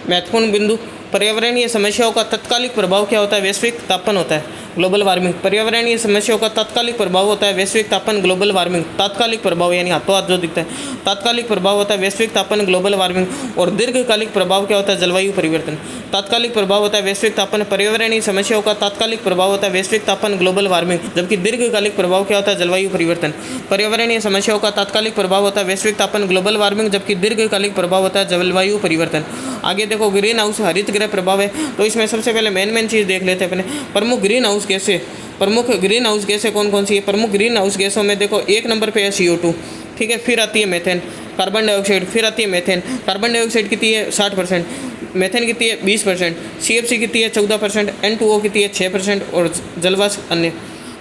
महत्वपूर्ण बिंदु, पर्यावरणीय समस्याओं का तात्कालिक प्रभाव क्या होता है? वैश्विक तापन होता है, ग्लोबल वार्मिंग। पर्यावरणीय समस्याओं का तात्कालिक प्रभाव होता है वैश्विक तापन, ग्लोबल वार्मिंग। तात्कालिक प्रभाव यानी हाथों हाथ जो दिखता है, तात्कालिक प्रभाव होता है वैश्विक तापन, ग्लोबल वार्मिंग। और दीर्घकालिक प्रभाव क्या होता है? जलवायु परिवर्तन। तात्कालिक प्रभाव होता है वैश्विक तापन, पर्यावरणीय समस्याओं का तात्कालिक प्रभाव होता है वैश्विक तापन, ग्लोबल वार्मिंग। जबकि दीर्घकालिक प्रभाव क्या होता है? जलवायु परिवर्तन। पर्यावरणीय समस्याओं का तात्कालिक प्रभाव होता है वैश्विक तापन, ग्लोबल वार्मिंग, जबकि दीर्घकालिक प्रभाव होता है जलवायु परिवर्तन। आगे देखो, ग्रीन हाउस हरित गृह प्रभाव है, तो इसमें सबसे पहले मेन चीज़ देख लेते हैं अपने। प्रमुख ग्रीन हाउस गैसें कौन कौन सी है? प्रमुख ग्रीन हाउस गैसों में देखो, एक नंबर पे है CO2, ठीक है, फिर आती है मेथेन, कार्बन डाइऑक्साइड, फिर आती है मेथेन। कार्बन डाइऑक्साइड कितनी है? 60%, मेथेन कितनी है? 20%, CFC कितनी है? 14%, N2O कितनी है? 6%, और जलवाष्प अन्य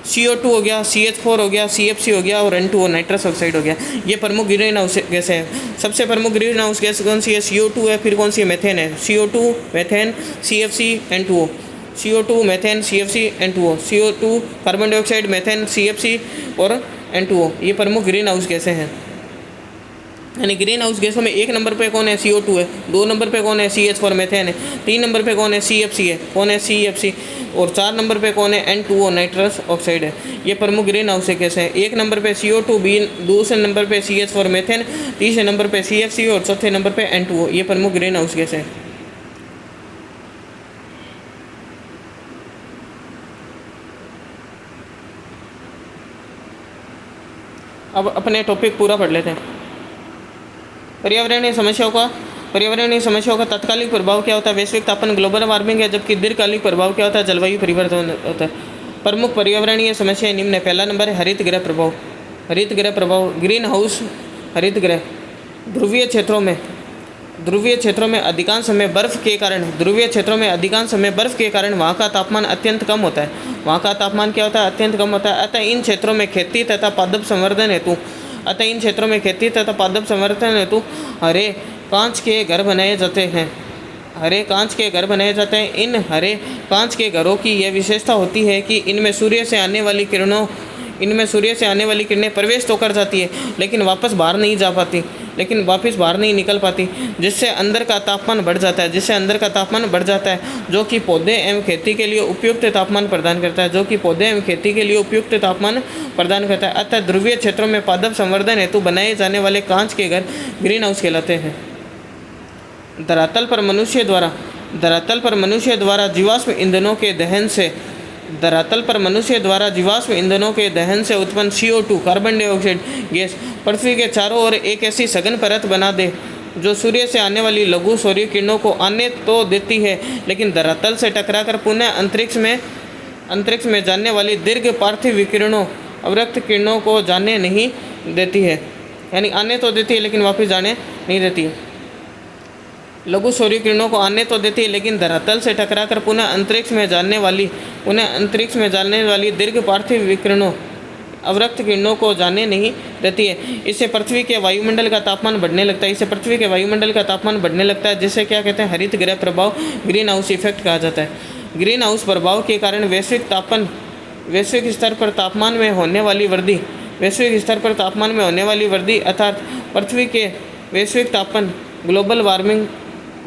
CO2 हो गया, CH4 हो गया, CFC हो गया, और N2O नाइट्रस ऑक्साइड हो गया। ये प्रमुख ग्रीन हाउस गैसें हैं। सबसे प्रमुख ग्रीन हाउस गैस कौन सी है? CO2 है, फिर कौन सी है? मेथेन है। CO2, methane, CFC, N2O। CO2, methane, CFC, N2O। CO2, carbon dioxide, methane, CFC और N2O, ये प्रमुख ग्रीन हाउस गैसें हैं। यानी ग्रीन हाउस गैसों में एक नंबर पे कौन है? CO2 है, दो नंबर पे कौन है? CH4 मेथेन है, तीन नंबर पे कौन है? CFC है, कौन है? CFC, और चार नंबर पे कौन है? N2O नाइट्रस ऑक्साइड है। ये प्रमुख ग्रीन हाउस गैसें हैं। एक नंबर पे CO2, दूसरे नंबर पे CH4 मेथेन, तीसरे नंबर पे CFC और चौथे नंबर पे N2O, ये प्रमुख ग्रीन हाउस गैसें हैं। अब अपने टॉपिक पूरा पढ़ लेते हैं। पर्यावरणीय समस्याओं का तात्कालिक प्रभाव क्या होता है? वैश्विक तापन, ग्लोबल वार्मिंग है, जबकि दीर्घकालिक प्रभाव क्या होता है? जलवायु परिवर्तन होता है। प्रमुख पर्यावरणीय समस्याएं निम्न है। पहला नंबर है हरित गृह प्रभाव। ग्रीन हाउस हरित गृह ध्रुवीय क्षेत्रों में अधिकांश समय बर्फ के कारण वहाँ का तापमान अत्यंत कम होता है। वहाँ का तापमान क्या होता है? अत्यंत कम होता है। अतः इन क्षेत्रों में खेती तथा पादप संवर्धन हेतु हरे कांच के घर बनाए जाते हैं। इन हरे कांच के घरों की यह विशेषता होती है कि इनमें सूर्य से आने वाली किरणें प्रवेश तो कर जाती है, लेकिन वापस बाहर नहीं निकल पाती, जिससे अंदर का तापमान बढ़ जाता है, जो कि पौधे एवं खेती के लिए उपयुक्त तापमान प्रदान करता है। अतः ध्रुवीय क्षेत्रों में पादप संवर्धन हेतु बनाए जाने वाले कांच के घर ग्रीन हाउस कहलाते हैं। धरातल पर मनुष्य द्वारा जीवाश्म ईंधनों के दहन से उत्पन्न CO2 कार्बन डाइऑक्साइड गैस पृथ्वी के चारों ओर एक ऐसी सघन परत बना दे जो सूर्य से आने वाली लघु सौर्य किरणों को आने तो देती है, लेकिन धरातल से टकराकर पुनः अंतरिक्ष में जाने वाली दीर्घ पार्थिव विकिरणों अवरक्त किरणों को जाने नहीं देती है। यानी आने तो देती है लेकिन वापस जाने नहीं देती है। लघु सौर्य किरणों को आने तो देती है, लेकिन धरातल से टकराकर पुनः अंतरिक्ष में जाने वाली दीर्घ पार्थिव विकिरणों अवरक्त किरणों को जाने नहीं देती है। इससे पृथ्वी के वायुमंडल का तापमान बढ़ने लगता है, जिसे क्या कहते हैं? हरित गृह प्रभाव, ग्रीन हाउस इफेक्ट कहा जाता है। ग्रीन हाउस प्रभाव के कारण वैश्विक स्तर पर तापमान में होने वाली वृद्धि अर्थात पृथ्वी के वैश्विक तापन ग्लोबल वार्मिंग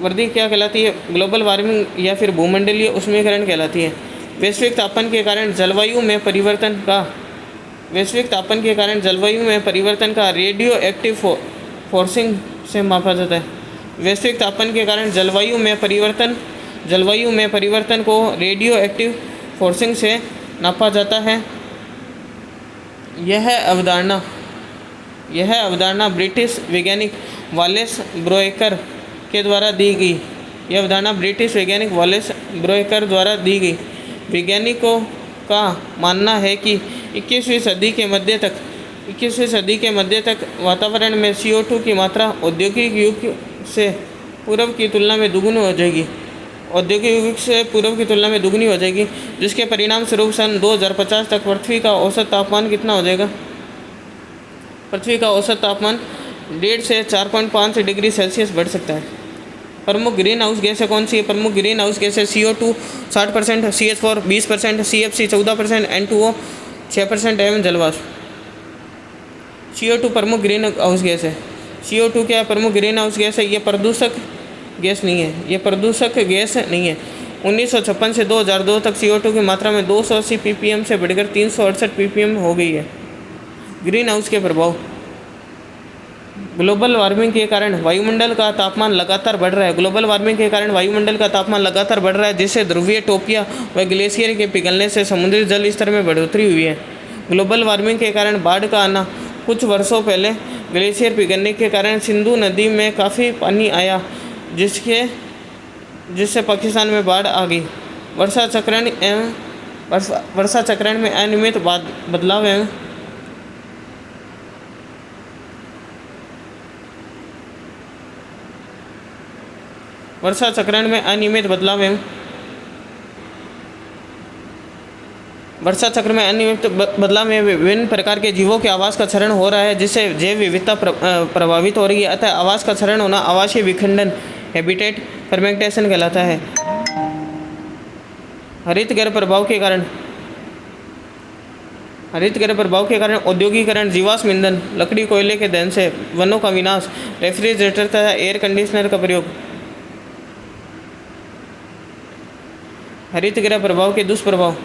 वृद्धि क्या कहलाती है? ग्लोबल वार्मिंग या फिर भूमंडलीय उष्मीकरण कहलाती है। वैश्विक तापन के कारण जलवायु में परिवर्तन का रेडियो एक्टिव फोर्सिंग से मापा जाता है। वैश्विक तापन के कारण जलवायु में परिवर्तन को रेडियो एक्टिव फोर्सिंग से नापा जाता है। यह अवधारणा ब्रिटिश वैज्ञानिक वालेस ब्रोएकर द्वारा दी गई। वैज्ञानिकों का मानना है कि 21वीं सदी के मध्य तक वातावरण में CO2 की मात्रा औद्योगिक युग से पूर्व की तुलना में दुगनी हो जाएगी, जिसके परिणाम स्वरूप सन 2050 तक पृथ्वी का औसत तापमान कितना हो जाएगा? पृथ्वी का औसत तापमान 1.5 से 4.5 डिग्री सेल्सियस बढ़ सकता है। प्रमुख ग्रीन हाउस गैसें कौन सी है? प्रमुख ग्रीन हाउस गैसें CO2 60%, CH4 20%, CFC 14%, N2O 6% एवं जलवाष्प। CO2 प्रमुख ग्रीन हाउस गैस है। CO2 क्या प्रमुख ग्रीन हाउस गैस है? ये गैस नहीं है, ये प्रदूषक गैस नहीं है। 1956 से 2002 तक CO2 की मात्रा में 280 ppm से बढ़कर 368 ppm हो गई है। ग्रीन हाउस के प्रभाव। ग्लोबल वार्मिंग के कारण वायुमंडल का तापमान लगातार बढ़ रहा है। ग्लोबल वार्मिंग के कारण वायुमंडल का तापमान लगातार बढ़ रहा है, जिससे ध्रुवीय टोपियां व ग्लेशियर के पिघलने से समुद्री जल स्तर में बढ़ोतरी हुई है। ग्लोबल वार्मिंग के कारण बाढ़ का आना। कुछ वर्षों पहले ग्लेशियर पिघलने के कारण सिंधु नदी में काफ़ी पानी आया, जिससे पाकिस्तान में बाढ़ आ गई। वर्षा चक्रण में अनियमित बदलाव एवं वर्षा चक्रण में अनियमित बदलाव एवं वर्षा चक्र में अनियमित बदलाव में विभिन्न प्रकार के जीवों के आवास का क्षरण हो रहा है, जिससे जैव विविधता प्रभावित हो रही है। अतः आवास का क्षरण होना आवासीय विखंडन हैबिटेट फर्मेंटेशन कहलाता है। हरितगृह प्रभाव के कारण औद्योगिकरण, जीवाश्म ईंधन, लकड़ी कोयले के दहन से वनों का विनाश, रेफ्रिजरेटर तथा एयर कंडीशनर का प्रयोग। हरितगृह प्रभाव के दुष्प्रभाव।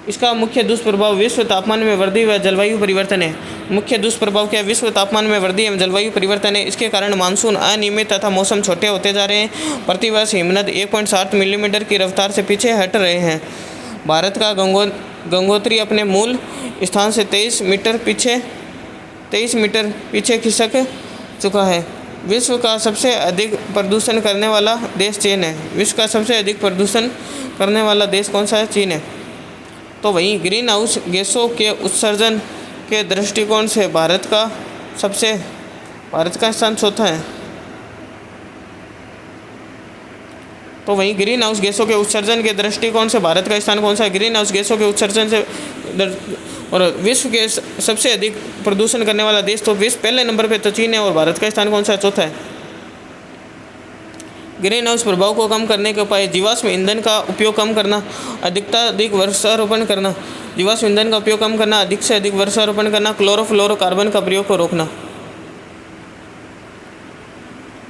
इसका मुख्य दुष्प्रभाव विश्व तापमान में वृद्धि व जलवायु परिवर्तन है। मुख्य दुष्प्रभाव क्या? विश्व तापमान में वृद्धि एवं जलवायु परिवर्तन है। इसके कारण मानसून अनियमित तथा मौसम छोटे होते जा रहे हैं। प्रतिवर्ष हिमनद 1.7 मिलीमीटर की रफ्तार से पीछे हट रहे हैं। भारत का गंगोत्री अपने मूल स्थान से 23 मीटर पीछे खिसक चुका है। विश्व का सबसे अधिक प्रदूषण करने वाला देश चीन है। विश्व का सबसे अधिक प्रदूषण करने वाला देश कौन सा है? चीन है। तो वहीं ग्रीन हाउस गैसों के उत्सर्जन के दृष्टिकोण से भारत का स्थान चौथा है। तो वहीं ग्रीन हाउस गैसों के उत्सर्जन के दृष्टिकोण से भारत का स्थान कौन सा है? ग्रीन हाउस गैसों के उत्सर्जन से और विश्व के सबसे अधिक प्रदूषण करने वाला देश तो विश्व पहले नंबर पे तो चीन है, और भारत का स्थान कौन सा है? चौथा है। ग्रीन हाउस प्रभाव को कम करने के उपाय। जीवाश्म ईंधन का उपयोग कम करना, अधिक वृक्षारोपण करना। जीवाश्म ईंधन का उपयोग कम करना, अधिक से अधिक वृक्षारोपण करना, क्लोरोफ्लोरोकार्बन का प्रयोग को रोकना।